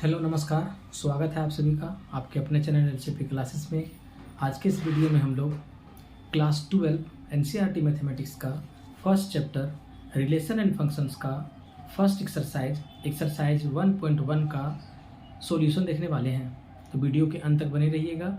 Hello नमस्कार, स्वागत है आप सभी का आपके अपने चैनल एलसीपी क्लासेस में। आज के इस वीडियो में हम लोग क्लास 12 एनसीईआरटी मैथमेटिक्स का first chapter relation and functions का फर्स्ट एक्सरसाइज 1.1 का सॉल्यूशन देखने वाले हैं। तो वीडियो के अंत तक बने रहिएगा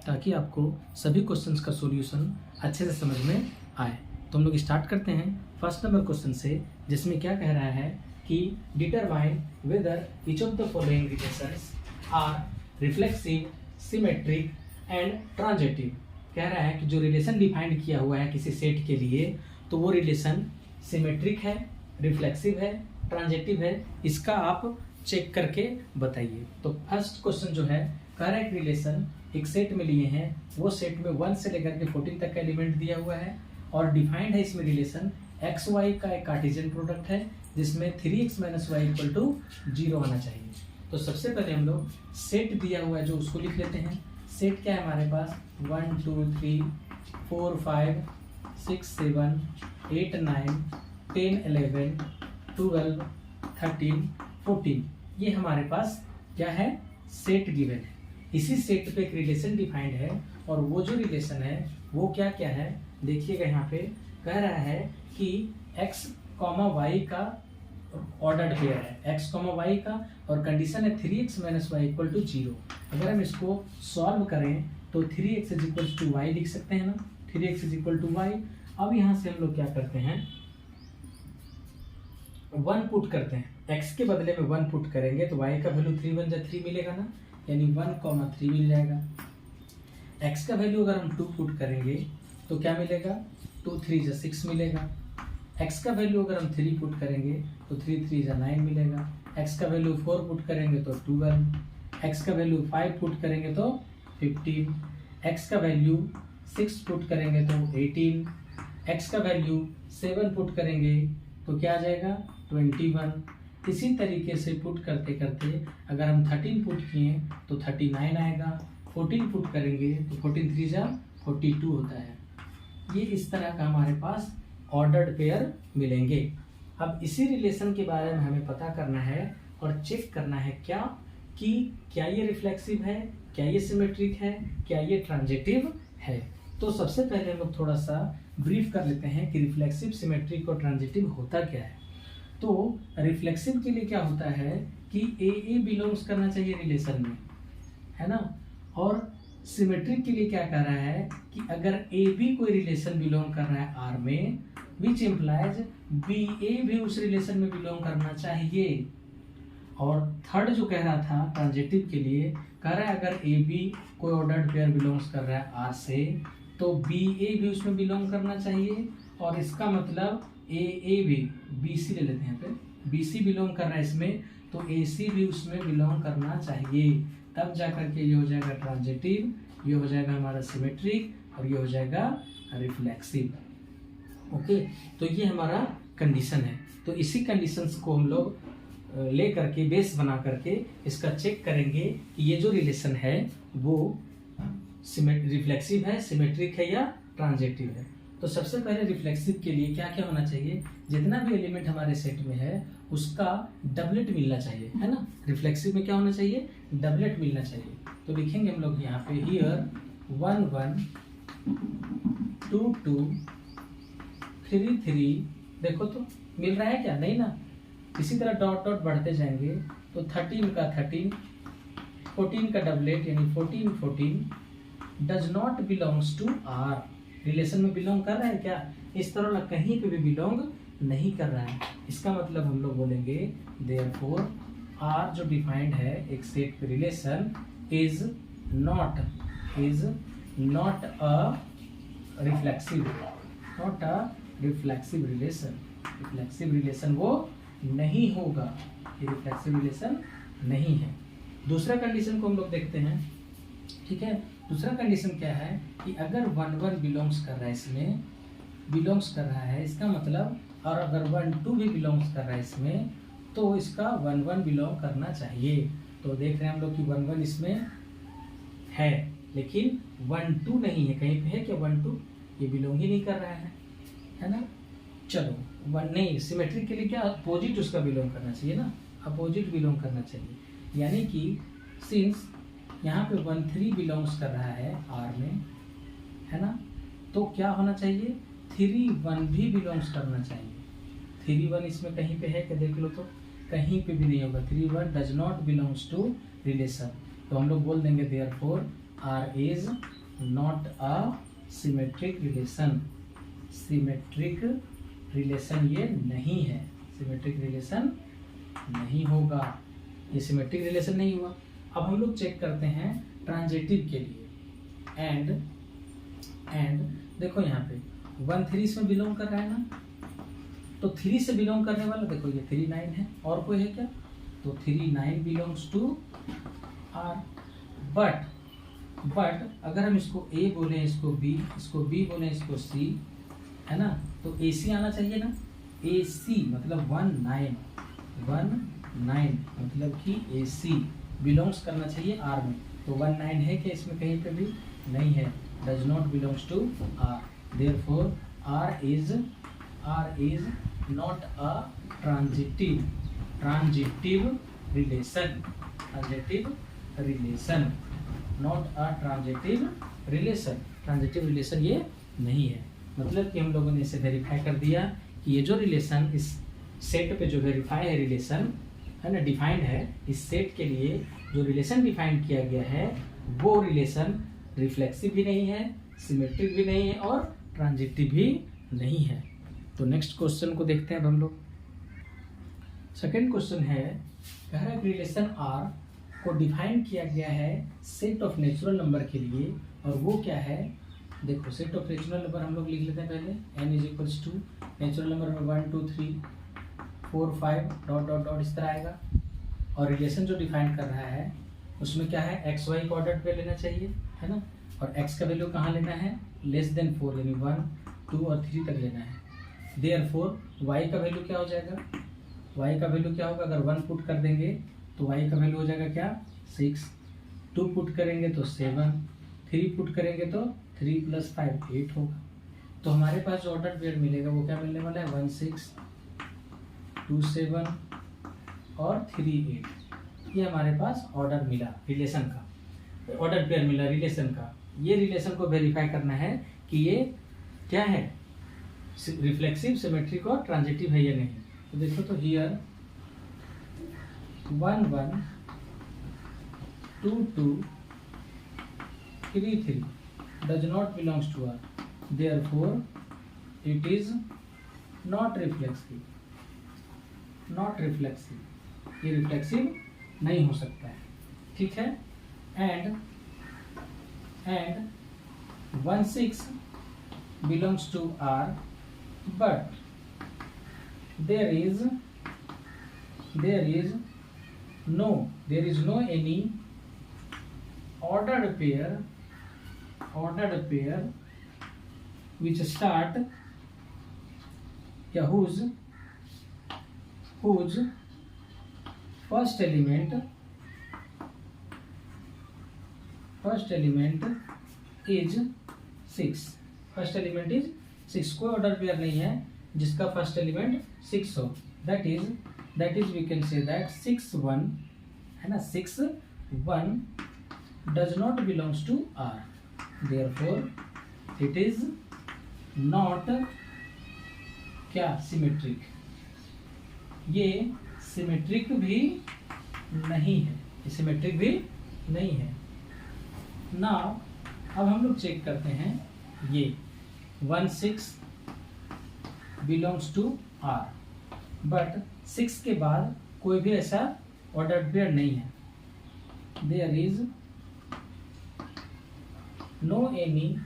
ताकि आपको सभी क्वेश्चंस का सॉल्यूशन अच्छे से समझ में आए। तो हम लोग स्टार्ट करते हैं फर्स्ट नंबर क्वेश्चन से, जिसमें क्या कह रहा है कि determine whether each of the following relations are reflexive, symmetric and transitive. कह रहा है कि जो रिलेशन डिफाइंड किया हुआ है किसी सेट के लिए, तो वो रिलेशन सिमेट्रिक है, रिफ्लेक्सिव है, ट्रांजिटिव है। इसका आप चेक करके बताइए। तो फर्स्ट क्वेश्चन जो है, कह रहा है एक रिलेशन एक सेट में लिए हैं, वो सेट में 1 से लेकर के 14 तक का एलिमेंट दिया हुआ है और डिफाइंड है इसमें रिलेशन एक्स वाई का एक कार्टेशियन प्रोडक्ट है जिसमें 3x - y = 0 आना चाहिए। तो सबसे पहले हम लोग सेट दिया हुआ है जो उसको लिख लेते हैं। सेट क्या है हमारे पास 1 2 3 4 5 6 7 8 9 10 11 12 13 14, ये हमारे पास क्या है, सेट गिवन है। इसी सेट पे एक रिलेशन डिफाइंड है और वो जो रिलेशन है वो क्या क्या है देखिएगा। यहाँ पे कह रहा है कि x, y का ऑर्डर्ड पेयर है, x, y का, और कंडीशन है 3x - y = 0। अगर हम इसको सॉल्व करें तो 3x = y लिख सकते हैं ना, 3x = y। अब यहाँ से हम लोग क्या करते हैं, 1 पुट करते हैं, x के बदले में 1 पुट करेंगे तो y का वैल्यू 3 × 1 = 3 मिलेगा ना, यानी 1, 3 मिल जाएगा। x का वैल्यू अगर हम 2 पुट करेंगे तो क्या मिलेगा, 2 3 = 6 मिलेगा। x का वैल्यू अगर हम 3 पुट करेंगे तो 3 3 = 9 मिलेगा। x का वैल्यू 4 पुट करेंगे तो 12, x का वैल्यू 5 पुट करेंगे तो 15, x का वैल्यू 6 पुट करेंगे तो 18, x का वैल्यू 7 पुट करेंगे तो क्या आ जाएगा 21। इसी तरीके से पुट करते करते अगर हम 13 पुट किए तो 39 आएगा, 14 पुट करेंगे तो 14 3 = 42 होता है। ये इस तरह का हमारे पास ऑर्डर्ड पेयर मिलेंगे। अब इसी रिलेशन के बारे में हमें पता करना है और चेक करना है कि क्या ये रिफ्लेक्सिव है, क्या ये सिमेट्रिक है, क्या ये ट्रांजिटिव है। तो सबसे पहले हम लोग थोड़ा सा ब्रीफ कर लेते हैं कि रिफ्लेक्सिव, सिमेट्रिक और ट्रांजिटिव होता क्या है। तो रिफ्लेक्सिव के लिए क्या होता है कि ए बिलोंग्स करना चाहिए रिलेशन में, है ना। और सिमेट्रिक के लिए क्या कह रहा है कि अगर ए बी कोई रिलेशन बिलोंग कर रहा है आर में, विच इम्प्लाइज बी ए भी उस रिलेशन में बिलोंग करना चाहिए। और थर्ड जो कह रहा था ट्रांजिटिव के लिए, कह रहा है अगर ए बी कोई ऑर्डर्ड पेयर बिलोंग्स कर रहा है आर से, तो बी ए भी उसमें बिलोंग करना चाहिए। और इसका मतलब ए बी, बी सी ले लेते हैं, यहाँ पे बी सी बिलोंग कर रहा है इसमें, तो ए सी भी उसमें बिलोंग करना चाहिए। तब जाकर के ये हो जाएगा ट्रांजिटिव, ये हो जाएगा हमारा सिमेट्रिक और ये हो जाएगा रिफ्लेक्सिव। ओके, तो ये हमारा कंडीशन है। तो इसी कंडीशंस को हम लोग ले करके बेस बना करके इसका चेक करेंगे कि ये जो रिलेशन है वो रिफ्लेक्सिव है, सिमेट्रिक है या ट्रांजिटिव है। तो सबसे पहले रिफ्लेक्सिव के लिए क्या क्या होना चाहिए, जितना भी एलिमेंट हमारे सेट में है उसका डबलेट मिलना चाहिए, है ना। रिफ्लेक्सिव में क्या होना चाहिए, डबलेट मिलना चाहिए। तो लिखेंगे हम लोग यहाँ पे हियर 1 1 2 2 3 3, देखो तो मिल रहा है क्या, नहीं ना। इसी तरह डॉट डॉट बढ़ते जाएंगे तो 13 का 13, 14 का डबलेट यानी 14 14 does not belongs to R. Relation में बिलोंग कर रहा है क्या, इस तरह कहीं पे भी बिलोंग नहीं कर रहा है। इसका मतलब हम लोग बोलेंगे देयरफॉर आर जो डिफाइंड है एक सेट पे relation is not a reflexive, not a reflexive relation. Reflexive relation वो नहीं होगा, ये रिफ्लेक्सिव रिलेशन नहीं है। दूसरा कंडीशन को हम लोग देखते हैं, ठीक है। दूसरा कंडीशन क्या है कि अगर 1 1 बिलोंग्स कर रहा है, इसमें बिलोंग्स कर रहा है, इसका मतलब, और अगर 1 2 भी बिलोंग्स कर रहा है इसमें, तो इसका 1 1 बिलोंग करना चाहिए। तो देख रहे हैं हम लोग कि 1 1 इसमें है लेकिन 1 2 नहीं है, कहीं पे है क्या 1 2, ये बिलोंग ही नहीं कर रहा है ना। चलो 1 नहीं, सिमेट्रिक के लिए क्या अपोजिट उसका बिलोंग करना चाहिए ना, अपोजिट बिलोंग करना चाहिए। यानी कि सिंस यहाँ पे 1 3 बिलोंग्स कर रहा है आर में, है ना, तो क्या होना चाहिए, 3 1 भी बिलोंग्स करना चाहिए। 3 1 इसमें कहीं पे है क्या, देख लो तो कहीं पे भी नहीं होगा। 3 1 does not belongs to relation, तो हम लोग बोल देंगे therefore R is not a symmetric relation. Symmetric relation ये नहीं है, सिमेट्रिक रिलेशन नहीं होगा, ये सिमेट्रिक रिलेशन नहीं हुआ। अब हम लोग चेक करते हैं ट्रांजिटिव के लिए। एंड देखो यहाँ पे 1 3 इसमें बिलोंग कर रहा है ना, तो 3 से बिलोंग करने वाला देखो ये 3 9 है, और कोई है क्या, तो 3 9 बिलोंग्स टू आर। बट अगर हम इसको ए बोले, इसको बी बोले, इसको सी, है ना, तो ए सी आना चाहिए ना। ए सी मतलब 1 9 मतलब कि ए सी बिलोंग्स करना चाहिए आर में, तो 1 9 है क्या इसमें कहीं पे भी नहीं है, does not belongs to R, therefore R is not a transitive relation, not a transitive relation ये नहीं है। मतलब कि हम लोगों ने इसे वेरीफाई कर दिया कि ये जो रिलेशन इस सेट पे जो वेरीफाई है रिलेशन, है ना, डिफाइंड है, इस सेट के लिए जो रिलेशन डिफाइन किया गया है वो रिलेशन रिफ्लेक्सिव भी नहीं है, सिमेट्रिक भी नहीं है और ट्रांजिटिव भी नहीं है। तो नेक्स्ट क्वेश्चन को देखते हैं अब हम लोग। सेकंड क्वेश्चन है, कह रहा है रिलेशन आर को डिफाइन किया गया है सेट ऑफ नेचुरल नंबर के लिए, और वो क्या है, देखो सेट ऑफ नेचुरल नंबर हम लोग लिख लेते हैं पहले, n is equals to natural number में 1 2 3 4 5 डॉट डॉट डॉट इस तरह आएगा, और रिलेशन जो डिफाइन कर रहा है उसमें क्या है, एक्स वाई को ऑर्डर पे लेना चाहिए, है ना, और x का वैल्यू कहाँ लेना है, लेस देन 4 यानी 1 2 और 3 तक लेना है। देयरफॉर y का वैल्यू क्या हो जाएगा, y का वैल्यू क्या होगा, अगर 1 पुट कर देंगे तो y का वैल्यू हो जाएगा क्या 6, 2 पुट करेंगे तो 7, 3 पुट करेंगे तो 3 + 5 8 होगा। तो हमारे पास जो ऑर्डर पेयर मिलेगा वो क्या मिलने वाला है, 1 6 2 7 और 3 8, ये हमारे पास ऑर्डर मिला रिलेशन का, ऑर्डर पेयर मिला रिलेशन का। ये रिलेशन को वेरीफाई करना है कि ये क्या है, रिफ्लेक्सिव, सिमेट्रिक और ट्रांजिटिव है या नहीं। तो देखो तो here 1 1 2 2 3 3 does not belongs to R, therefore it is not reflexive, ये रिफ्लेक्सिव नहीं हो सकता है, ठीक है। And 1 6 belongs to R, but there is no any ordered pair which start whose first element is 6, first element is 6, कोई order pair नहीं है जिसका फर्स्ट एलिमेंट 6 हो, that is we can say that 6 1, है ना, 6 1 does not belongs to R, therefore it is not क्या, symmetric, ये symmetric भी नहीं है, ये सिमेट्रिक भी नहीं है। नाउ अब हम लोग चेक करते हैं, ये 1 6 बिलोंग्स टू आर, बट 6 के बाद कोई भी ऐसा ऑर्डर्ड पेयर नहीं है, there is no any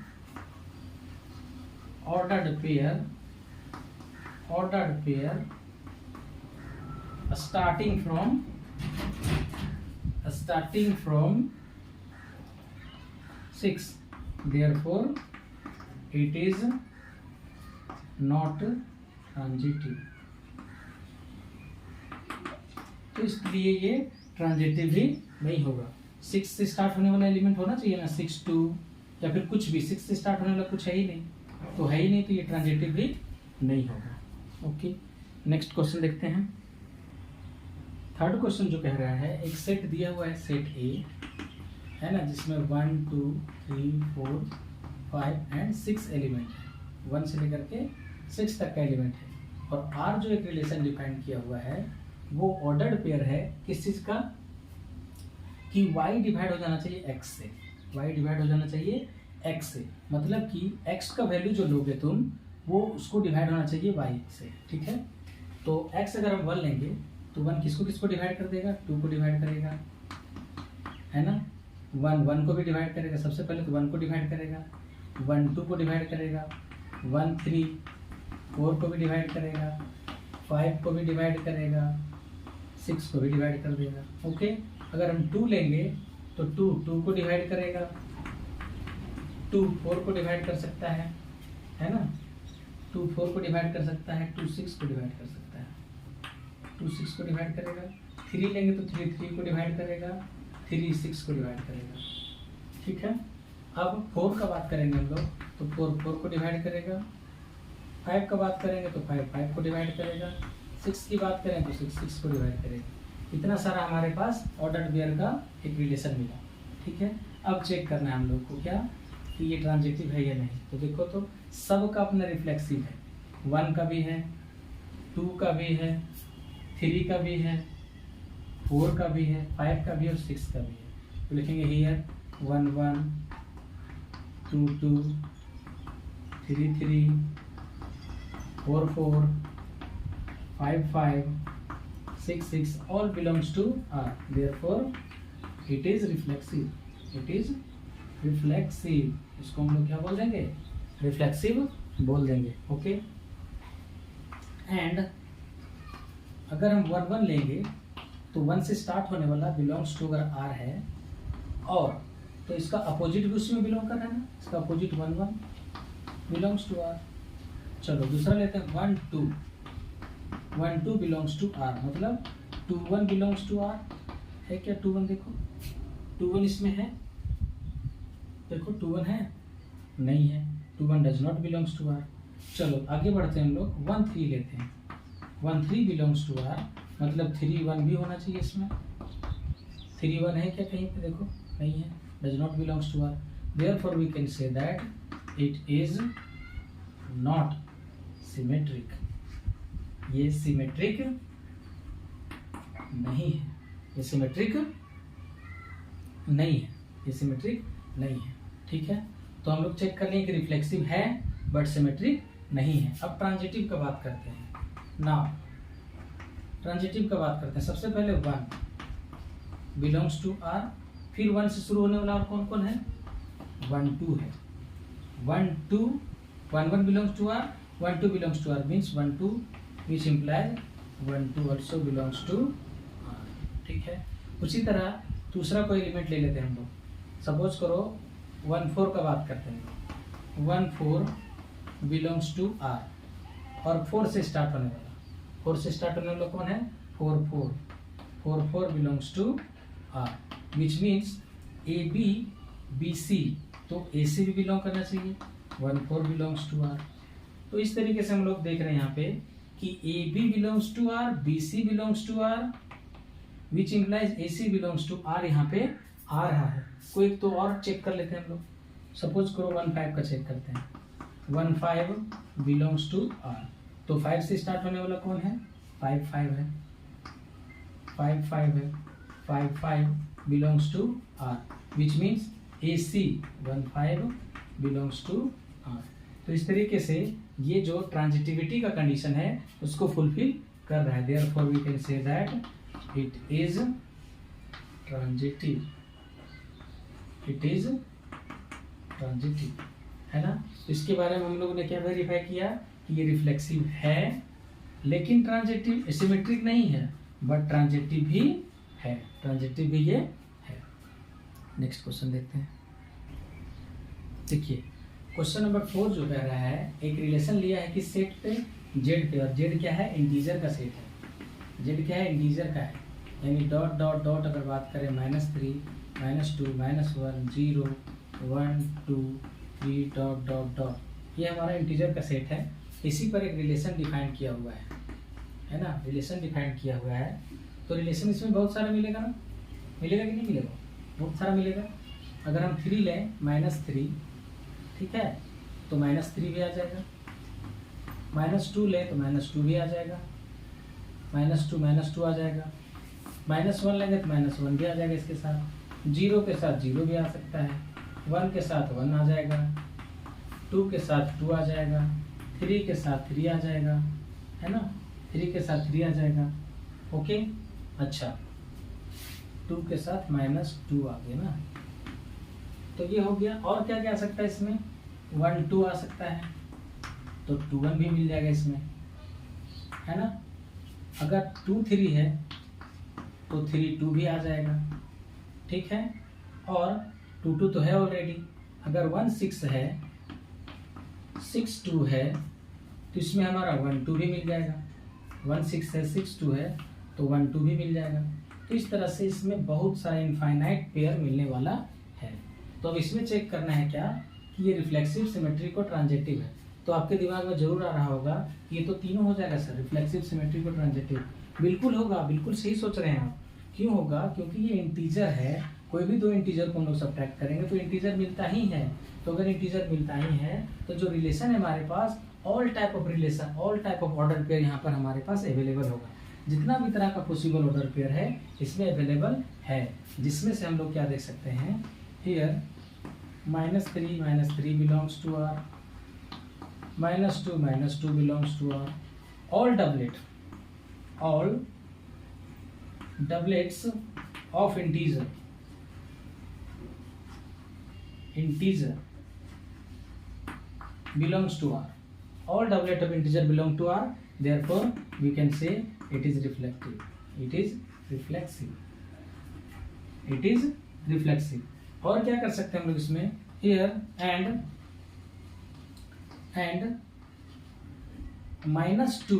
ordered pair starting from 6, therefore it is not transitive, तो इसलिए ये ट्रांजिटिव भी नहीं होगा। 6 से स्टार्ट होने वाला एलिमेंट होना चाहिए ना, 6 2 या फिर कुछ भी, 6 से स्टार्ट होने वाला कुछ है ही नहीं, तो है ही नहीं, तो ये ट्रांजिटिव भी नहीं होगा। ओके, नेक्स्ट क्वेश्चन देखते हैं। थर्ड क्वेश्चन जो कह रहा है, एक सेट दिया हुआ है सेट ए, है ना, जिसमें 1 2 3 4 5 एंड 6 एलिमेंट है, 1 से लेकर के 6 तक का एलिमेंट है। और आर जो एक रिलेशन डिफाइन किया हुआ है वो ऑर्डर्ड पेयर है किस चीज का, कि y डिवाइड हो जाना चाहिए x से, y डिवाइड हो जाना चाहिए x से, मतलब कि x का वैल्यू जो लोगे तुम वो उसको डिवाइड होना चाहिए y से, ठीक है। तो x अगर हम 1 लेंगे तो 1 किसको किसको डिवाइड कर देगा, 2 को डिवाइड करेगा, है ना। 1 को भी डिवाइड करेगा, सबसे पहले तो 1 को डिवाइड करेगा, 1 2 को डिवाइड करेगा, 1 3 4 को भी डिवाइड करेगा, 5 को भी डिवाइड करेगा, 6 को भी डिवाइड कर देगा, ओके। अगर हम 2 लेंगे तो 2 को डिवाइड करेगा, 2 4 को डिवाइड कर सकता है ना, 2 4 को डिवाइड कर सकता है, 2 6 को डिवाइड कर सकता है, 2 6 को डिवाइड करेगा। 3 लेंगे तो 3 को डिवाइड करेगा, 3 6 को डिवाइड करेगा, ठीक है। अब 4 का बात करेंगे हम लोग तो 4 को डिवाइड करेगा, 5 का बात करेंगे तो 5 को डिवाइड करेगा, 6 की बात करें तो 6 को डिवाइड करेगा। इतना सारा हमारे पास ऑर्डर्ड पेयर का एक रिलेशन मिला, ठीक है। अब चेक करना है हम लोग को क्या, कि ये ट्रांजिटिव है या नहीं। तो देखो तो सब का अपना रिफ्लेक्सिव है, 1 का भी है, 2 का भी है, 3 का भी है, 4 का भी है, 5 का भी है और 6 का भी है। तो लिखेंगे here 1 1 2 2 3 3 4 4 5 5 6 6 all belongs to R. Therefore, it is reflexive. It is reflexive. इसको हम लोग क्या बोल देंगे, रिफ्लेक्सिव बोल देंगे, ओके। एंड अगर हम 1 1 लेंगे तो 1 से स्टार्ट होने वाला बिलोंग्स टू अगर R है, और तो इसका अपोजिट भी उसमें बिलोंग कर रहा है ना, इसका अपोजिट 1 1 बिलोंग्स टू R। चलो दूसरा लेते हैं 1 2 1 2 बिलोंग्स टू R, मतलब 2 1 बिलोंग्स टू R है क्या, 2 1 देखो 2 1 इसमें है, देखो 2 1 है, नहीं है, 2 1 does not belongs to R। चलो आगे बढ़ते हैं हम लोग 1 3 लेते हैं, 1 3 बिलोंग्स टू R, मतलब 3 1 भी होना चाहिए इसमें, 3 1 है क्या कहीं पे, देखो नहीं है, does not belongs to R। Therefore we can say that it is not symmetric, ये सिमेट्रिक नहीं है, ये सिमेट्रिक नहीं है, ये सिमेट्रिक नहीं है, ठीक है। तो हम लोग चेक कर लेंगे कि रिफ्लेक्सिव है बट सिमेट्रिक नहीं है। अब ट्रांजिटिव का बात करते हैं, नाउ ट्रांजिटिव का बात करते हैं। सबसे पहले 1 बिलोंग्स टू R, फिर 1 से शुरू होने वाला और कौन कौन है, 1 2 है, 1 2 1 1 belongs to R, 1 2 belongs to R means 1 2 which implies 1 2 also belongs to R, ठीक है। उसी तरह दूसरा कोई एलिमेंट ले लेते हैं हम लोग, सपोज करो 1 4 का बात करते हैं, 1 4 बिलोंग्स टू R, और 4 से स्टार्ट होने वाला, 4 से स्टार्ट होने वाला कौन है, 4 4 4 4 belongs to R, which means AB BC, तो AC भी बिलोंग करना चाहिए, 1 4 बिलोंग्स टू R। तो इस तरीके से हम लोग देख रहे हैं यहाँ पे कि AB belongs to R, BC belongs to R, which implies AC belongs to R, यहाँ पे आ रहा है। कोई तो और चेक कर लेते हैं हम लोग, सपोज करो 1 5 का चेक करते हैं, 1 5 belongs to R, तो 5 से स्टार्ट होने वाला कौन है, 5 5 है, 5 5 है, 5 5 belongs to R, which means AC 1 5 belongs to R। तो इस तरीके से ये जो ट्रांजिटिविटी का कंडीशन है उसको फुलफिल कर रहा है, therefore we can say that it is transitive, it is transitive, है ना। इसके बारे में हम लोगों ने क्या वेरीफाई किया कि ये रिफ्लेक्सिव है लेकिन ट्रांजिटिव, सिमेट्रिक नहीं है बट ट्रांजिटिव भी है, ट्रांजिटिव भी ये है। नेक्स्ट क्वेश्चन देखते हैं, देखिए क्वेश्चन नंबर 4 जो कह रहा है, एक रिलेशन लिया है किस सेट पे, जेड पे, और जेड क्या है, इंटीजर का सेट है, जेड क्या है, इंटीजर का है, यानी डॉट डॉट डॉट अगर बात करें -3 -2 -1 0 1 2 3 डॉट डॉट डॉट, ये हमारा इंटीजर का सेट है। इसी पर एक रिलेशन डिफाइन किया हुआ है ना, रिलेशन डिफाइन किया हुआ है। तो रिलेशन इसमें बहुत सारा मिलेगा ना, मिलेगा कि नहीं मिलेगा, बहुत सारा मिलेगा। अगर हम 3 लें -3, ठीक है, तो -3 भी आ जाएगा। -2 लें तो -2 भी आ जाएगा, -2 आ जाएगा। -1 लेंगे तो -1 भी आ जाएगा इसके साथ। 0 के साथ 0 भी आ सकता है, 1 के साथ 1 आ जाएगा, 2 के साथ 2 आ जाएगा, 3 के साथ 3 आ जाएगा, है ना, 3 के साथ 3 आ जाएगा। ओके, अच्छा 2 के साथ -2 आ गया ना, तो ये हो गया। और क्या क्या आ सकता है इसमें, 1 2 आ सकता है, तो 2 1 भी मिल जाएगा इसमें, है ना। अगर 2 3 है तो 3 2 भी आ जाएगा, ठीक है। और 2 2 तो है ऑलरेडी। अगर 1 6 है, 6 2 है, तो इसमें हमारा 1 2 भी मिल जाएगा। 1 6 है, 6 2 है, तो 1 2 भी मिल जाएगा। तो इस तरह से इसमें बहुत सारे इनफाइनाइट पेयर मिलने वाला है। तो अब इसमें चेक करना है क्या कि ये रिफ्लेक्सिव, सिमेट्रिक और ट्रांजिटिव है। तो आपके दिमाग में जरूर आ रहा होगा ये तो तीनों हो जाएगा सर, रिफ्लेक्सिव, सिमेट्रिक और ट्रांजिटिव। बिल्कुल होगा, बिल्कुल सही सोच रहे हैं आप। क्यों होगा, क्योंकि ये इंटीजर है। कोई भी दो इंटीजर को हम लोग सब्ट्रैक्ट करेंगे तो इंटीजर मिलता ही है। तो अगर इंटीजर मिलता ही है तो जो रिलेशन है हमारे पास, all type of relation, all type of order pair यहाँ पर हमारे पास अवेलेबल होगा। जितना भी तरह का पॉसिबल ऑर्डर पेयर है इसमें अवेलेबल है, जिसमें से हम लोग क्या देख सकते हैं, here -3 belongs to R, -2 belongs to R, all doublets of integer belongs to R. All doublet of integer belong to R. Therefore, we can say it is reflective. It is reflexive. और क्या कर सकते हैं हम लोग इसमें, here and -2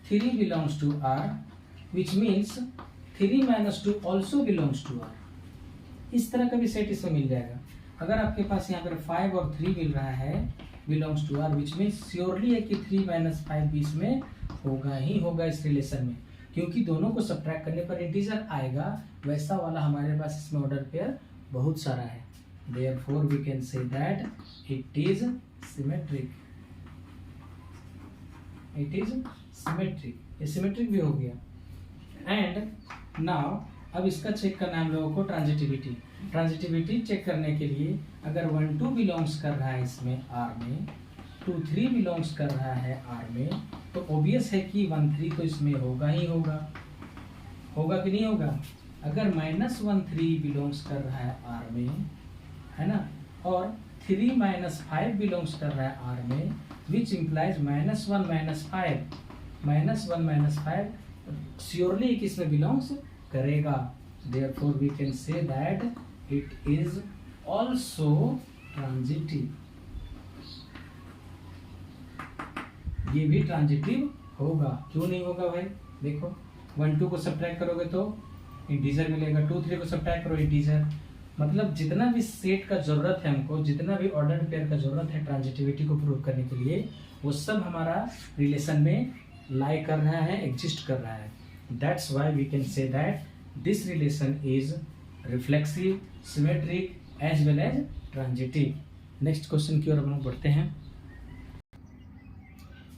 3 belongs to R, which means 3 - 2 also belongs to R. इस तरह का भी सेट इसमें मिल जाएगा। अगर आपके पास यहाँ पर 5 और 3 मिल रहा है belongs to R, which means surely है कि 3 - 5 भी इसमें होगा ही होगा इस रिलेशन में, क्योंकि दोनों को सब्ट्रैक्ट करने पर इंटीजर आएगा। वैसा वाला हमारे पास इसमें ऑर्डर पेयर बहुत सारा है। Therefore, we can say that it is symmetric. It is symmetric. ये सिमेट्रिक भी हो गया। एंड नाउ अब इसका चेक करना है हम लोगों को ट्रांजिटिविटी। ट्रांजिटिविटी चेक करने के लिए अगर 1 2 बिलोंग्स कर रहा है इसमें R में, 2 3 बिलोंग्स कर रहा है R में, तो ऑब्वियस है कि 1 3 तो इसमें होगा ही होगा। होगा कि नहीं होगा। अगर -1 3 बिलोंग्स कर रहा है R में, है ना, और 3 - 5 बिलोंग्स कर रहा है R में, विच इम्प्लाइज -1 - 5 श्योरली किसमें बिलोंग्स करेगा। Therefore, we can say that it is also transitive. ये भी ट्रांजिटिव होगा। क्यों नहीं होगा भाई, देखो 1 2 को सब्ट्रैक्ट करोगे तो इंटीजर मिलेगा, 2 3 को सब्ट्रैक्ट करो इंटीजर। मतलब जितना भी सेट का जरूरत है हमको, जितना भी ऑर्डर पेयर का जरूरत है ट्रांजिटिविटी को प्रूव करने के लिए, वो सब हमारा रिलेशन में लाई कर रहा है, एग्जिस्ट कर रहा है। That's why we can say that this relation is reflexive, symmetric as well as transitive. Next question की ओर हम लोग बढ़ते हैं।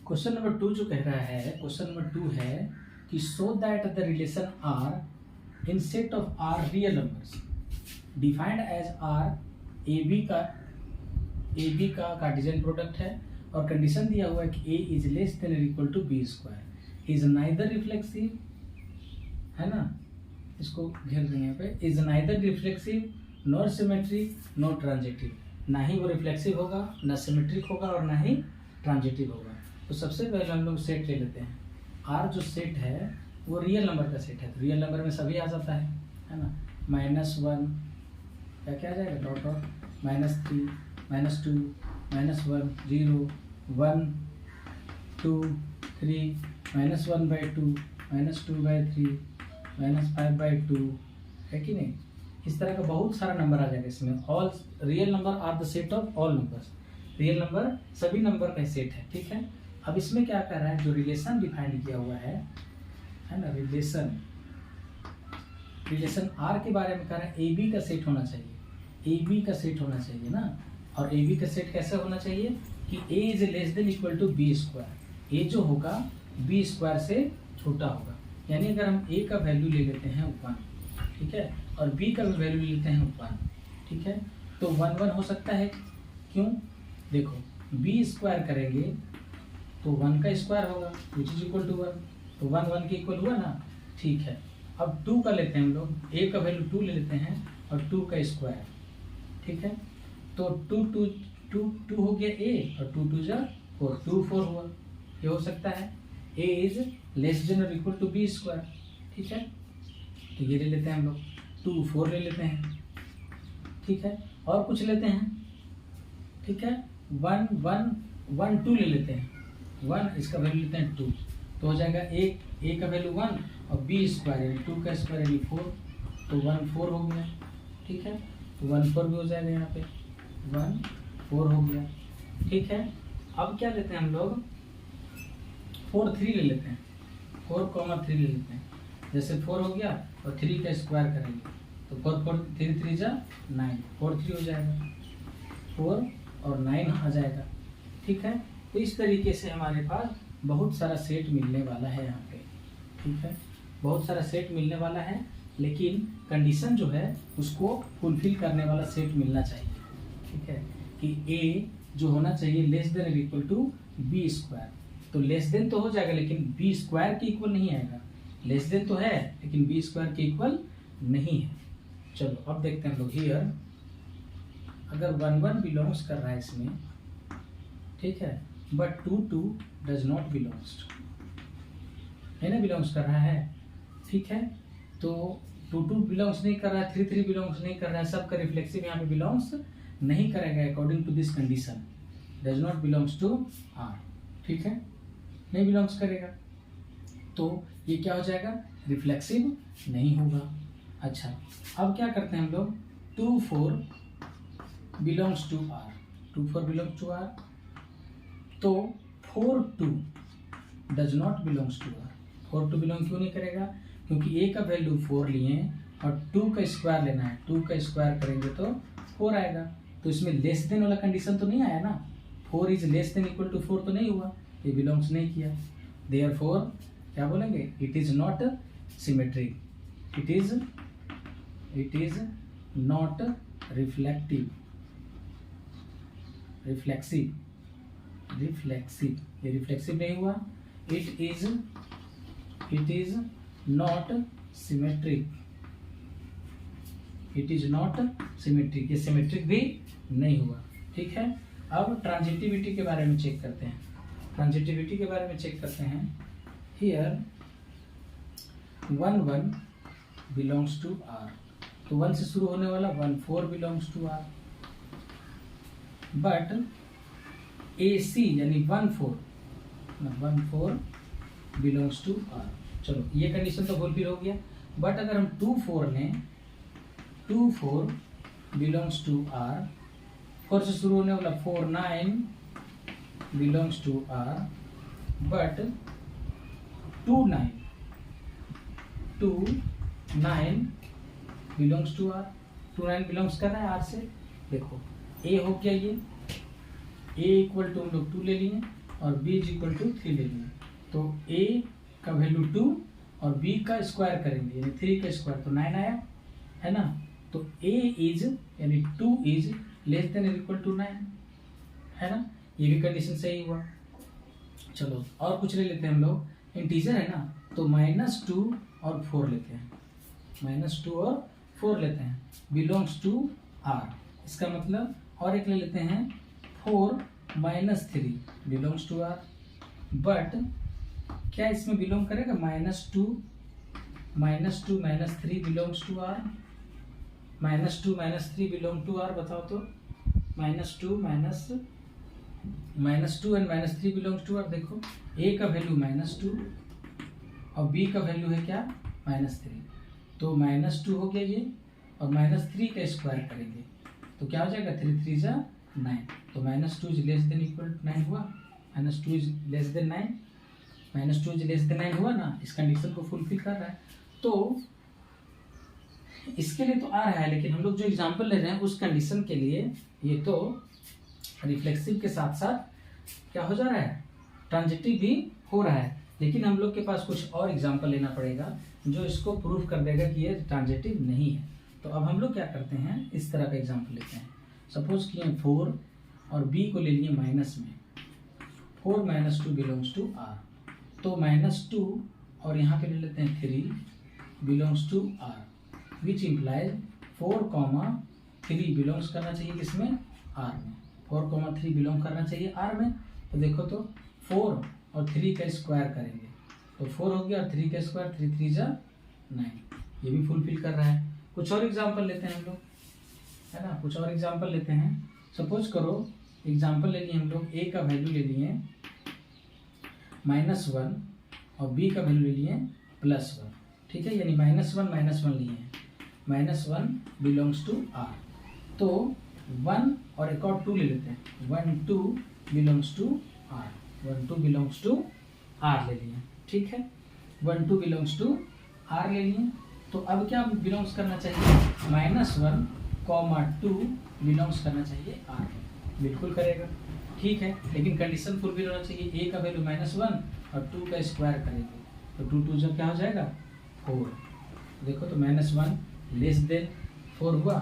क्वेश्चन नंबर 2 जो कह रहा है, क्वेश्चन नंबर 2 है कि so that the relation R in set of R real numbers defined as R A B का कार्टेशियन प्रोडक्ट है, और कंडीशन दिया हुआ है कि a इज लेस देन और equal to B square, is neither reflexive, है ना, इसको घेर देंगे यहाँ पे, is neither reflexive nor symmetric nor transitive. ना ही वो रिफ्लेक्सिव होगा, ना सिमेट्रिक होगा, और ना ही ट्रांजिटिव होगा। तो सबसे पहले हम लोग सेट ले लेते हैं। आर जो सेट है वो रियल नंबर का सेट है, तो रियल नंबर में सभी आ जाता है ना। -1 क्या आ जाएगा, डॉट डॉट, -3 -2 -1 0 1 2 3 -1/2 -2/3 -5/2, है कि नहीं। इस तरह का बहुत सारा नंबर आ जाएगा इसमें। All real number are the set of all numbers. Real number सभी नंबर का सेट है, ठीक है। अब इसमें क्या कर रहा है, जो रिलेशन डिफाइन किया हुआ है ना, रिलेशन रिलेशन आर के बारे में कह रहे हैं ए बी का सेट होना चाहिए, ए बी का सेट होना चाहिए ना। और ए बी का सेट कैसे होना चाहिए कि A is less than equal to B square, A जो होगा बी स्क्वायर से छोटा होगा। यानी अगर हम ए का वैल्यू ले लेते हैं 1, ठीक है, और बी का भी वैल्यू ले लेते हैं 1, ठीक है, तो 1 1 हो सकता है। क्यों? देखो बी स्क्वायर करेंगे तो 1 का स्क्वायर होगा विच इज इक्वल टू 1, तो 1 1 के इक्वल हुआ ना, ठीक है। अब 2 का लेते हैं हम लोग, ए का वैल्यू 2 ले लेते हैं और 2 का स्क्वायर, ठीक है, तो 2 2 2 2 हो गया ए और 2 2 जा 4, 2 4 हुआ। ये हो सकता है ए इज लेस देन और इक्वल टू बी स्क्वायर, ठीक है, तो ये ले लेते हैं हम लोग, 2 4 ले लेते हैं, ठीक है, और कुछ लेते हैं, ठीक है, 1 1 1 2 ले लेते हैं, 1 इसका वैल्यू लेते हैं 2, तो हो जाएगा ए का वैल्यू 1 और बी स्क्वायर यानी 2 का स्क्वायर यानी 4, तो 1 4 हो गया, ठीक है, तो 1 4 भी हो जाएगा, यहाँ पे 1 4 हो गया, ठीक है। अब क्या लेते हैं हम लोग, 4 3 ले लेते हैं, 4 3 ले लेते हैं, जैसे 4 हो गया और 3 का स्क्वायर करेंगे तो 4 4 3 3 जा 9, 4 3 हो जाएगा, 4 और 9 आ जाएगा, ठीक है। तो इस तरीके से हमारे पास बहुत सारा सेट मिलने वाला है यहाँ पे, ठीक है, बहुत सारा सेट मिलने वाला है, लेकिन कंडीशन जो है उसको फुलफिल करने वाला सेट मिलना चाहिए, ठीक है, कि ए जो होना चाहिए लेस देन और इक्वल टू बी स्क्वायर, तो लेस देन तो हो जाएगा लेकिन बी स्क्वायर के इक्वल नहीं आएगा, लेस देन तो है लेकिन बी स्क्वायर के इक्वल नहीं है। चलो अब देखते हैं हम लोग हियर, अगर 1 1 बिलोंग्स कर रहा है इसमें, ठीक है, बट 2 2 डज नॉट बिलोंग्स, है ना, बिलोंग्स कर रहा है, ठीक है, तो 2 2 बिलोंग्स नहीं कर रहा है, 3 3 बिलोंग्स नहीं कर रहा है, सबका रिफ्लेक्सिव यहाँ पे बिलोंग्स नहीं करेगा according to this condition, does not belongs to R, ठीक है, नहीं बिलोंग्स करेगा, तो ये क्या हो जाएगा, रिफ्लेक्सिव नहीं होगा। अच्छा अब क्या करते हैं हम लोग, 2 4 belongs to R, 2 4 belongs to R, तो 4 2 does not belongs to R, 4 2 belong क्यों नहीं करेगा, क्योंकि ए का वैल्यू 4 लिए और 2 का स्क्वायर लेना है, 2 का स्क्वायर करेंगे तो 4 आएगा, तो इसमें लेस देन वाला कंडीशन तो नहीं आया ना, 4 is less than equal to 4 तो नहीं हुआ, ये बिलोंग्स नहीं किया, देयरफॉर क्या बोलेंगे, it is not symmetric, it is not reflexive, ये रिफ्लेक्सिव नहीं हुआ, it is not symmetric, it is not symmetric, ये सिमेट्रिक भी नहीं हुआ, ठीक है। अब ट्रांजिटिविटी के बारे में चेक करते हैं, ट्रांजिटिविटी के बारे में चेक करते हैं, हियर 1 1 बिलोंग्स टू आर, तो 1 से शुरू होने वाला 1 4 बिलोंग्स टू आर, बट ए सी यानी 1 4 बिलोंग्स टू आर, चलो ये कंडीशन तो फुलफिल हो गया, बट अगर हम 2 4 लें, 2 4 बिलोंग्स टू आर, 4 से शुरू होने वाला 4 9 belongs to R, but 2 9 belongs to R, 2 9 belongs कर रहा है आर से, देखो ए हो गया, ये ए इक्वल टू हम लोग 2 ले लिए और बी इज इक्वल टू 3 ले लिए, तो ए का वैल्यू 2 और बी का स्क्वायर करेंगे यानी 3 का स्क्वायर तो 9 आया, है ना, तो ए इज यानी 2 is less than equal to 9, है ना, ये भी कंडीशन सही हुआ। चलो और कुछ ले लेते हैं हम लोग, इंटीजर है ना, तो -2 और 4 लेते हैं, -2 और 4 लेते हैं, बिलोंग्स टू आर, इसका मतलब और एक ले लेते हैं 4 -3 बिलोंग्स टू आर, बट क्या इसमें बिलोंग करेगा, -2 -3 belongs to R, -2 -3 belong to R, बताओ तो, -2 एंड -3 बिलोंग्स टू आर, देखो ए का वैल्यू -2 और बी का वैल्यू है क्या, -3, तो -2 हो गया ये और -3 का स्क्वायर करेंगे तो क्या हो जाएगा, 3 3 जा 9, तो -2 is less than equal to 9 हुआ, -2 is less than 9, -2 is less than 9 हुआ ना, इस कंडीशन को फुलफिल कर रहा है, तो इसके लिए तो आ रहा है, लेकिन हम लोग जो एग्जांपल ले रहे हैं उस कंडीशन के लिए ये तो रिफ्लेक्सिव के साथ साथ क्या हो जा रहा है, ट्रांजिटिव भी हो रहा है। लेकिन हम लोग के पास कुछ और एग्जांपल लेना पड़ेगा जो इसको प्रूव कर देगा कि ये ट्रांजिटिव नहीं है। तो अब हम लोग क्या करते हैं, इस तरह का एग्जांपल लेते हैं। सपोज किए 4 और b को ले लिए माइनस में, 4 - 2 बिलोंग्स टू r, तो -2 और यहाँ पे ले लेते हैं 3 belongs to r, which implies 4, 3 belongs करना चाहिए किसमें, r में। 4, 3 बिलोंग करना चाहिए r में। तो देखो तो 4 और 3 का स्क्वायर करेंगे तो 4 हो गया और 3 का स्क्वायर, 3 3 जा 9, ये भी फुलफिल कर रहा है। कुछ और एग्जांपल लेते हैं हम लोग, है ना, कुछ और एग्जांपल लेते हैं। सपोज करो एग्जांपल ले लिए हम लोग, a का वैल्यू ले लिए -1 और b का वैल्यू ले लिए +1, ठीक है, यानी -1 लिए हैं, -1 बिलोंग्स टू r। तो 1 और एक और 2 ले लेते हैं, 1 2 belongs to r, 1 2 belongs to r ले लिए, ठीक है, 1 2 बिलोंग्स टू r ले लिए। तो अब क्या बिलोंग्स करना चाहिए, -1, 2 बिलोंग्स करना चाहिए r, बिल्कुल करेगा, ठीक है। लेकिन कंडीशन फुलफिल होना चाहिए, a का वैल्यू -1 और 2 का स्क्वायर करेंगे तो 2 2 जब क्या हो जाएगा 4, देखो तो -1 लेस देन 4 हुआ,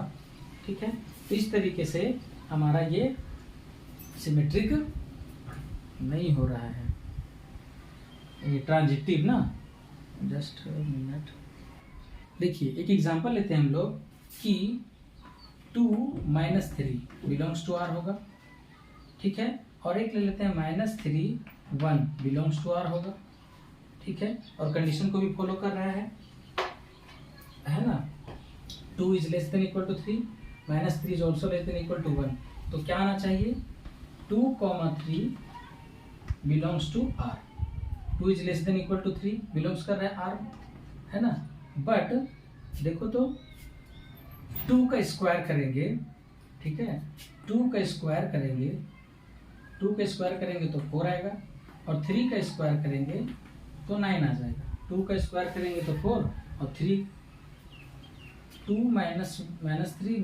ठीक है। तो इस तरीके से हमारा ये सिमेट्रिक नहीं हो रहा है, ये ट्रांजिटिव ना। जस्ट मिनट, देखिए एक एग्जांपल लेते हैं हम लोग कि 2 - 3 बिलोंग्स टू r होगा, ठीक है, और एक ले लेते हैं -3 1 बिलोंग्स टू r होगा, ठीक है, और कंडीशन को भी फॉलो कर रहा है ना। 2 is less than equal to 3, -3 is also less than equal to 1, तो क्या आना चाहिए, 2, 3 belongs to r, 2 is less than equal to 3 belongs कर रहा है r, है ना। बट देखो तो 2 का स्क्वायर करेंगे, ठीक है, 2 का स्क्वायर करेंगे, 2 का स्क्वायर करेंगे तो 4 आएगा, और 3 का स्क्वायर करेंगे तो 9 आ जाएगा। 2 का स्क्वायर करेंगे तो 4 और 3, 2 -3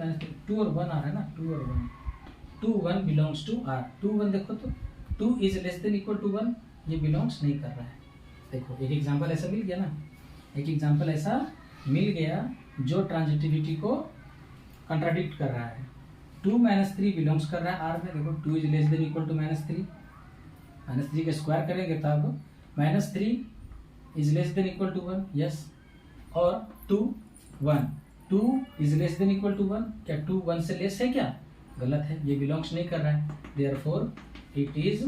2 और 1 आ रहा है ना, 2 और 1, 2 1 बिलोंग्स टू r, 2 1 देखो तो 2 is less than equal to 1, ये बिलोंग्स नहीं कर रहा है। देखो एक एग्जांपल ऐसा मिल गया ना, एक एग्जांपल ऐसा मिल गया जो ट्रांजिटिविटी को कंट्राडिक्ट कर रहा है। 2 - 3 बिलोंग्स कर रहा है r में, देखो 2 is less than equal to -3 का स्क्वायर करेंगे तब -3 is less than equal to 1, yes, और 2 1 2 is less than equal to 1, क्या 2 1 से लेस है क्या, गलत है, ये बिलोंग्स नहीं कर रहा है, therefore it is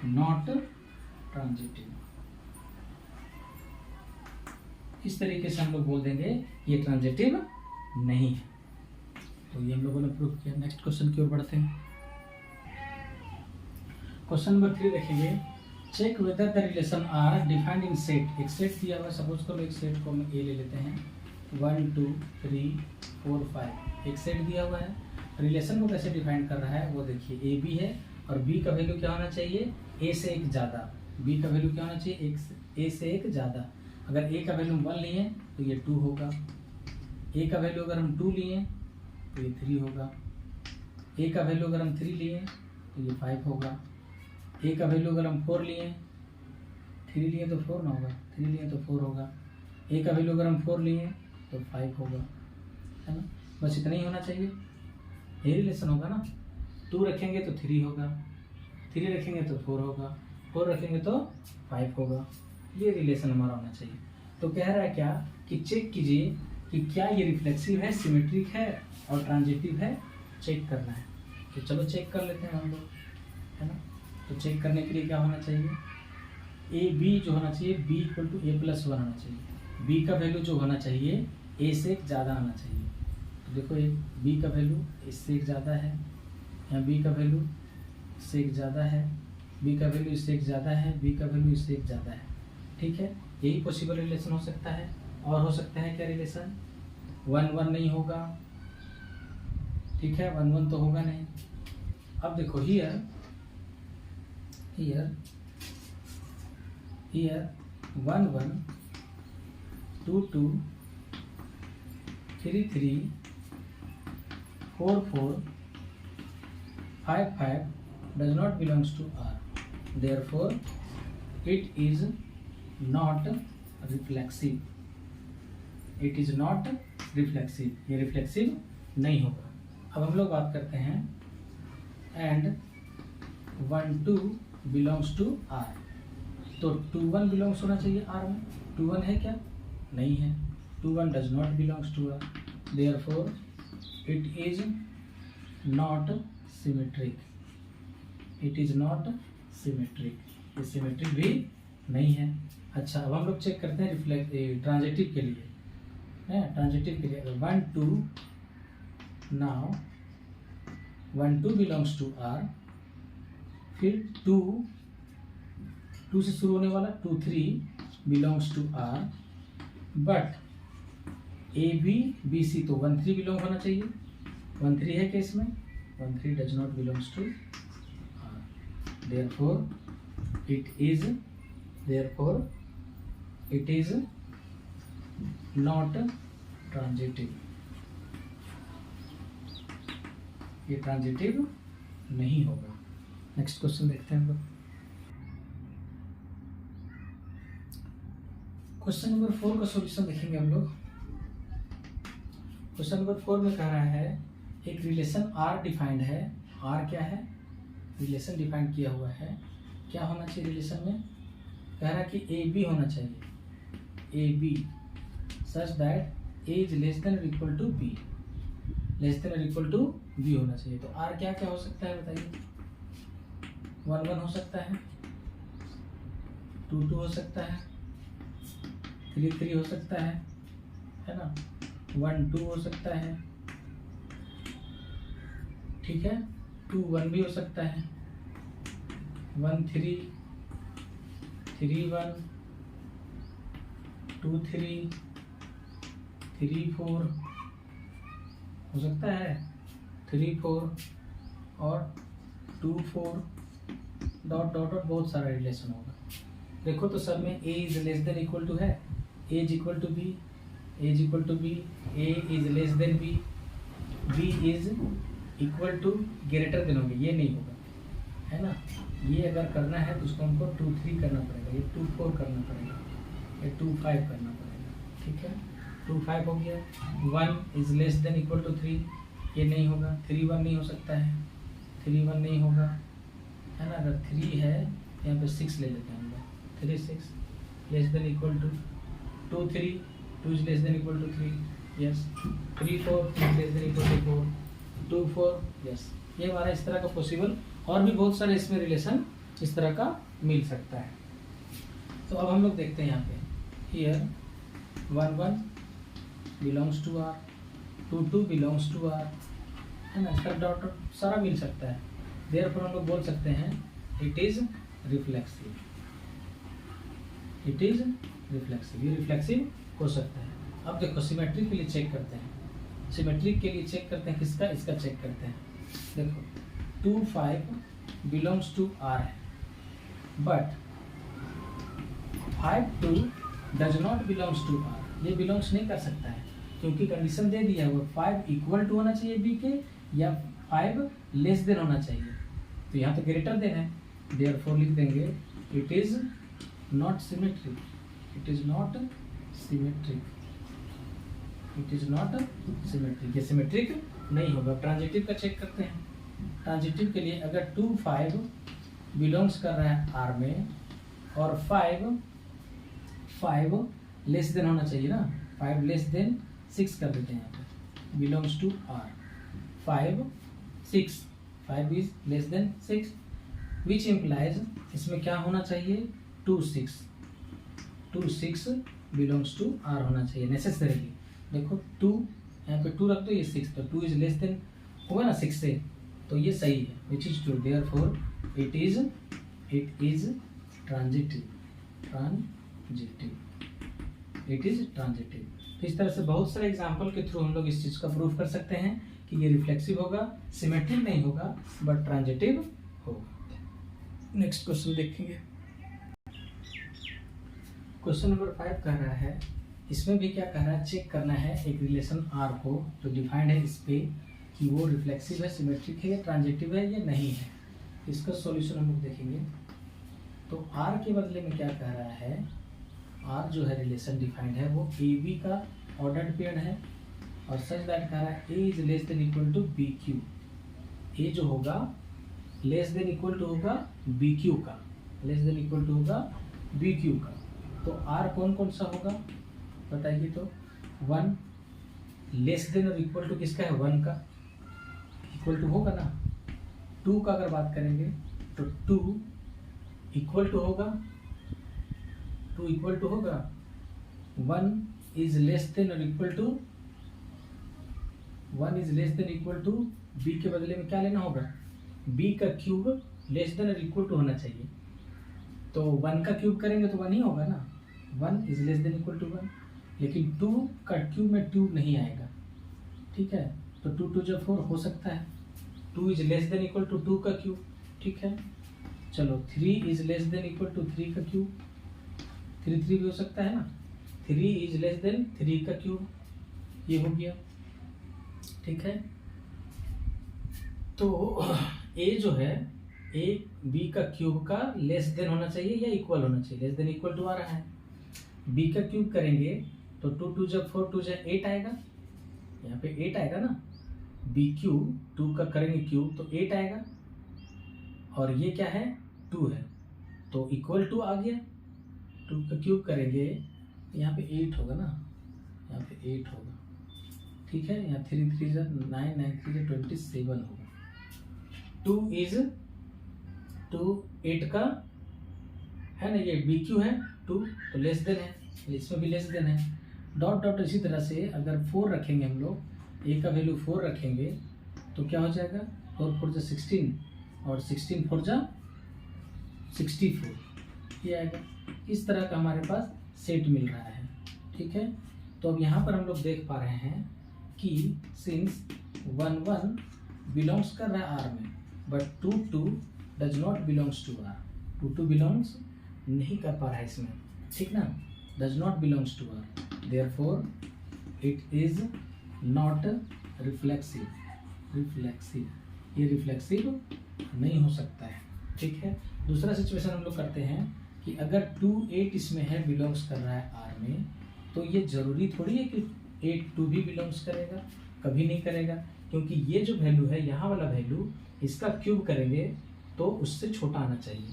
not transitive. इस तरीके से हम लोग बोल देंगे ये ट्रांजिटिव नहीं है। तो ये हम लोगों ने प्रूव किया। नेक्स्ट क्वेश्चन की ओर बढ़ते हैं। क्वेश्चन नंबर 3 देखेंगे, check whether the relation R defined in set. एक सेट दिया हुआ, सपोज करो एक सेट को हम ए ले लेते हैं, 1 2 3 4 5, एक सेट दिया हुआ है। रिलेशन को कैसे डिफाइन कर रहा है वो देखिए, ए बी है और बी का वैल्यू क्या होना चाहिए, ए से एक ज़्यादा, बी का वैल्यू क्या होना चाहिए, ए से एक ज़्यादा। अगर ए का वैल्यू 1 लिए तो ये 2 होगा, ए का वैल्यू अगर हम 2 लिए तो ये 3 होगा, ए का वैल्यू अगर हम 3 लिए तो ये 5 होगा, ए का वैल्यू अगर हम 4 लिए, 3 लिए तो 4 ना होगा, 3 लिए तो 4 होगा, ए का वैल्यू अगर हम 4 लिए तो 5 होगा, है ना। बस इतना ही होना चाहिए, ये रिलेशन होगा ना। 2 रखेंगे तो 3 होगा, 3 रखेंगे तो 4 होगा, 4 रखेंगे तो 5 होगा, ये रिलेशन हमारा होना चाहिए। तो कह रहा है क्या कि चेक कीजिए कि क्या ये रिफ्लेक्सिव है, सिमेट्रिक है और ट्रांजिटिव है, चेक करना है। तो चलो चेक कर लेते हैं हम लोग, है ना। तो चेक करने के लिए क्या होना चाहिए, ए बी जो होना चाहिए, B equal to A plus 1 होना चाहिए, बी का वैल्यू जो होना चाहिए ए से ज़्यादा आना चाहिए। तो देखो एक बी का वैल्यू इससे एक ज़्यादा है, यहाँ बी का वैल्यू इससे एक ज़्यादा है, बी का वैल्यू इससे एक ज़्यादा है, बी का वैल्यू इससे एक ज़्यादा है, ठीक है। यही पॉसिबल रिलेशन हो सकता है। और हो सकता है क्या रिलेशन, 1 1 नहीं होगा, ठीक है, 1 1 तो होगा नहीं। अब देखो here 1 1 2 2 3 4 4 5 5 does not belongs to R. Therefore, it is not reflexive. It is not reflexive. ये रिफ्लेक्सिव नहीं होगा। अब हम लोग बात करते हैं and 1 2 belongs to R. तो 2 1 belongs होना चाहिए R में। 2 1 है क्या? नहीं है। 2 1 does not belongs to R. Therefore, it is not symmetric. It is not symmetric. ये सिमेट्रिक भी नहीं है। अच्छा, अब हम लोग चेक करते हैं ट्रांजिटिव के लिए है। ट्रांजिटिव के लिए 1 2 नाउ 1 2 बिलोंग्स टू R, फिर 2 से शुरू होने वाला 2 3 belongs to R, but A B B C तो 1 3 बिलोंग होना चाहिए। 1 3 है केस में 1 3 does not belongs to R. Therefore, it is not transitive. ये ट्रांजिटिव नहीं होगा। नेक्स्ट क्वेश्चन देखते हैं हम लोग। क्वेश्चन नंबर 4 का सॉल्यूशन देखेंगे हम लोग। क्वेश्चन नंबर 4 में कह रहा है एक रिलेशन R डिफाइंड है। R क्या है? रिलेशन डिफाइंड किया हुआ है। क्या होना चाहिए रिलेशन में? कह रहा है कि ए बी होना चाहिए। A B such that A is less than equal to B, less than equal to B होना चाहिए। तो आर क्या क्या हो सकता है बताइए? 1 1 हो सकता है, 2 2 हो सकता है, 3 3 हो सकता है ना, 1 2 हो सकता है, ठीक है, 2 1 भी हो सकता है, 1 3 3 1 2 3 3 4 हो सकता है, 3 4 और 2 4 डॉट डॉट डॉट बहुत सारा रिलेशन होगा। देखो तो सब में a is less than equal to है, a is equal to B, a is equal to B, a is less than B, b is equal to greater than होंगे, ये नहीं होगा, है ना। ये अगर करना है तो उसको हमको 2 3 करना पड़ेगा, ये 2 4 करना पड़ेगा, ये 2 5 करना पड़ेगा, ठीक है। 2 5 हो गया। 1 is less than equal to 3, ये नहीं होगा। 3 1 नहीं हो सकता है, 3 1 नहीं होगा, है ना। अगर 3 है यहाँ पे 6 ले लेते हैं हम लोग, 3 6 less than equal to 2 3, 2 is less than equal to 3, yes. 3 4 less than equal to 4, 2 4, yes. ये हमारा इस तरह का पॉसिबल, और भी बहुत सारे इसमें रिलेशन इस तरह का मिल सकता है। तो अब हम लोग देखते हैं यहाँ पे, here 1 1 belongs to R, 2 2 belongs to R, है ना। इसका डॉट सारा मिल सकता है। देयरफॉर हम लोग बोल सकते हैं it is reflexive, it is reflexive, ये रिफ्लेक्सिव हो सकता है। अब देखो सिमेट्रिक के लिए चेक करते हैं, सिमेट्रिक के लिए चेक करते हैं किसका, इसका चेक करते हैं। देखो 2 5 बिलोंग्स टू आर है, but 5 2 does not belongs to R, ये बिलोंग्स नहीं कर सकता है क्योंकि कंडीशन दे दिया है वो 5 इक्वल टू होना चाहिए बी के या 5 लेस देन होना चाहिए, तो यहाँ तो ग्रेटर देन है। देयरफॉर लिख देंगे it is not symmetric, it is not symmetric, it is not symmetric, ये सिमेट्रिक नहीं होगा। ट्रांजिटिव का चेक करते हैं। ट्रांजिटिव के लिए अगर 2 5 बिलोंग्स कर रहा है आर में और 5 लेस देन होना चाहिए ना, 5 लेस देन 6 कर देते हैं यहाँ पे, belongs to R, 5 6, 5 is less than 6 which implies, इसमें क्या होना चाहिए 2 6 बिलोंग्स टू आर होना चाहिए नेसेसरीली। देखो 2 यहाँ पे 2 रख दो, ये 6, तो 2 इज लेस देन होगा ना 6 से, तो ये सही है, which is true. Therefore it is transitive, it is transitive. तो इस तरह से बहुत सारे एग्जाम्पल के थ्रू हम लोग इस चीज का प्रूफ कर सकते हैं कि ये रिफ्लेक्सिव होगा, सिमेट्रिक नहीं होगा, बट ट्रांजिटिव होगा। नेक्स्ट क्वेश्चन देखेंगे। क्वेश्चन नंबर 5 कह रहा है इसमें भी क्या कह रहा है, चेक करना है एक रिलेशन आर को जो डिफाइंड है इस पे कि वो रिफ्लेक्सिव है, सिमेट्रिक है या ट्रांजेक्टिव है या नहीं है। इसका सॉल्यूशन हम लोग देखेंगे। तो आर के बदले में क्या कह रहा है, आर जो है रिलेशन डिफाइंड है वो ए बी का ऑर्डर्ड पेयर है और सच दैट कह रहा है A is less than equal to B cube. A जो होगा लेस देन इक्वल टू होगा बी क्यू का, लेस देन इक्वल टू होगा बी क्यू का। तो आर कौन कौन सा होगा बताइए। तो 1 लेस देन और इक्वल टू किसका है, 1 का, इक्वल टू होगा ना। 2 का अगर बात करेंगे तो 2 इक्वल टू होगा, 2 इक्वल टू होगा 1 इज लेस देन और equal to, 1 is less than equal to B के बदले में क्या लेना होगा, बी का क्यूब लेस देन और इक्वल टू होना चाहिए। तो 1 का क्यूब करेंगे तो 1 ही होगा ना, 1 is less than equal to 1। लेकिन 2 का क्यूब में 2 नहीं आएगा, ठीक है। तो 2 2 जब 4 हो सकता है, 2 is less than equal to 2 का क्यूब, ठीक है। चलो 3 is less than equal to 3 का क्यूब, 3 3 भी हो सकता है ना, 3 इज लेस देन 3 का क्यूब, ये हो गया, ठीक है। तो ए जो है ए बी का क्यूब का लेस देन होना चाहिए या इक्वल होना चाहिए, लेस देन इक्वल टू आ रहा है। बी का क्यूब करेंगे तो 2 2 जब 4 2 जब 8 आएगा, यहाँ पे 8 आएगा ना, बी क्यूब 2 का करेंगे क्यूब तो 8 आएगा और ये क्या है 2 है तो इक्वल टू आ गया। 2 का क्यूब करेंगे यहाँ पे 8 होगा ना, यहाँ पे 8 होगा, ठीक है। यहाँ 3 3 जा 9 9 3 जा 27 होगा। 2 इज 2 8 का है ना, ये बी क्यू है 2 तो लेस देन है, इसमें भी लेस देन है। डॉट डॉट इसी तरह से अगर 4 रखेंगे हम लोग, ए का वैल्यू 4 रखेंगे तो क्या हो जाएगा, 4 4 जा 16 और 16 4 जा 64, ये आएगा। इस तरह का हमारे पास सेट मिल रहा है, ठीक है। तो अब यहाँ पर हम लोग देख पा रहे हैं कि सिंस 1 1 बिलोंग्स कर रहा है आर में but 2 2 does not belongs to R, 2 2 belongs नहीं कर पा रहा है इसमें, ठीक ना, does not belongs to R, therefore it is not reflexive, reflexive, ये रिफ्लेक्सिव नहीं हो सकता है, ठीक है। दूसरा सिचुएशन हम लोग करते हैं कि अगर 2 8 इसमें है, बिलोंग्स कर रहा है आर में, तो ये जरूरी थोड़ी है कि 8 2 भी बिलोंग्स करेगा, कभी नहीं करेगा, क्योंकि ये जो वैल्यू है यहाँ वाला वैल्यू इसका क्यूब करेंगे तो उससे छोटा आना चाहिए।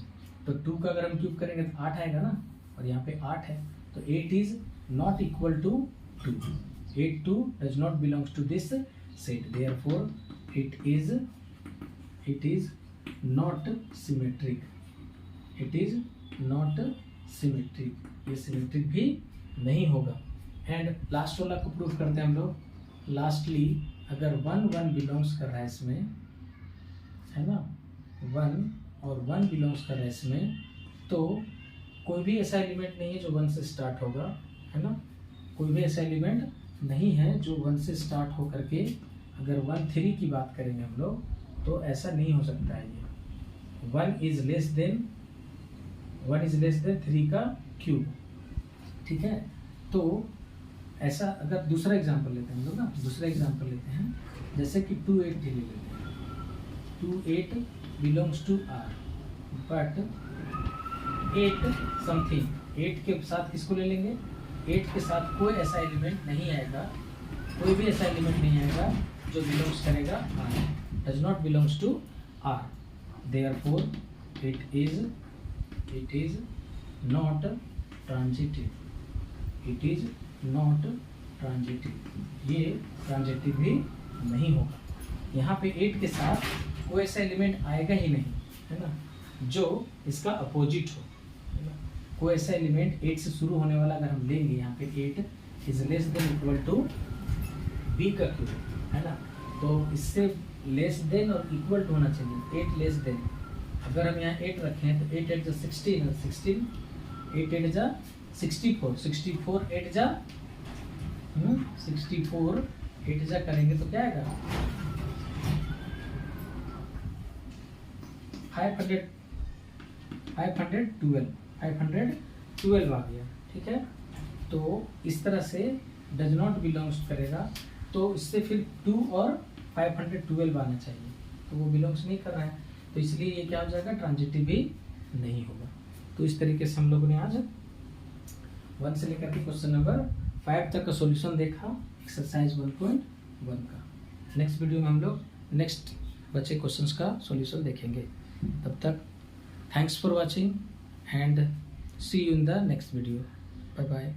तो 2 का अगर हम क्यूब करेंगे तो 8 आएगा ना, और यहाँ पे 8 है तो 8 is not equal to 2, 8 2 does not belongs to this set, therefore it is not symmetric, it is not symmetric, ये सिमेट्रिक भी नहीं होगा। एंड लास्ट वाला को प्रूफ करते हैं हम लोग। लास्टली अगर 1 1 बिलोंग्स कर रहा है इसमें, है ना, 1 और 1 बिलोंग्स कर रहा है इसमें, तो कोई भी ऐसा एलिमेंट नहीं है जो 1 से स्टार्ट होगा, है ना, कोई भी ऐसा एलिमेंट नहीं है जो 1 से स्टार्ट हो करके, अगर 1 3 की बात करेंगे हम लोग तो ऐसा नहीं हो सकता है। ये 1 इज लेस देन 3 का क्यूब, ठीक है। तो ऐसा अगर दूसरा एग्जांपल लेते हैं हम लोग ना, दूसरा एग्जांपल लेते हैं, जैसे कि 2 8 ले लेते हैं, 2 8 belongs to R but 8 something, 8 के साथ किसको ले लेंगे, 8 के साथ कोई ऐसा एलिमेंट नहीं आएगा, कोई भी ऐसा एलिमेंट नहीं आएगा जो बिलोंग्स करेगा R, does not belongs to R, therefore it is not transitive, it is not transitive, ये ट्रांजिटिव भी नहीं होगा। यहाँ पे 8 के साथ कोई ऐसा एलिमेंट आएगा ही नहीं, है ना, जो इसका अपोजिट हो, है ना। कोई ऐसा एलिमेंट 8 से शुरू होने वाला अगर हम लेंगे, यहाँ पे 8 is less than equal to B का क्यूब, है ना, तो इससे लेस देन और इक्वल टू होना चाहिए, 8 लेस देन। अगर हम यहाँ 8 रखें तो 8 8 जा 16, 16 8 8 जा 64, 64 8 जा 64 8 जा करेंगे तो क्या आएगा 512 आ गया, ठीक है। तो इस तरह से डज नॉट बिलोंग्स करेगा, तो इससे फिर 2 और 512 आना चाहिए, तो वो बिलोंग्स नहीं कर रहा है, तो इसलिए ये क्या हो जाएगा, ट्रांजिटिव भी नहीं होगा। तो इस तरीके से हम लोगों ने आज 1 से लेकर के क्वेश्चन नंबर 5 तक का सॉल्यूशन देखा एक्सरसाइज 1.1 का। नेक्स्ट वीडियो में हम लोग नेक्स्ट बचे क्वेश्चंस का सॉल्यूशन देखेंगे। तब तक thanks for watching and see you in the next video. Bye bye.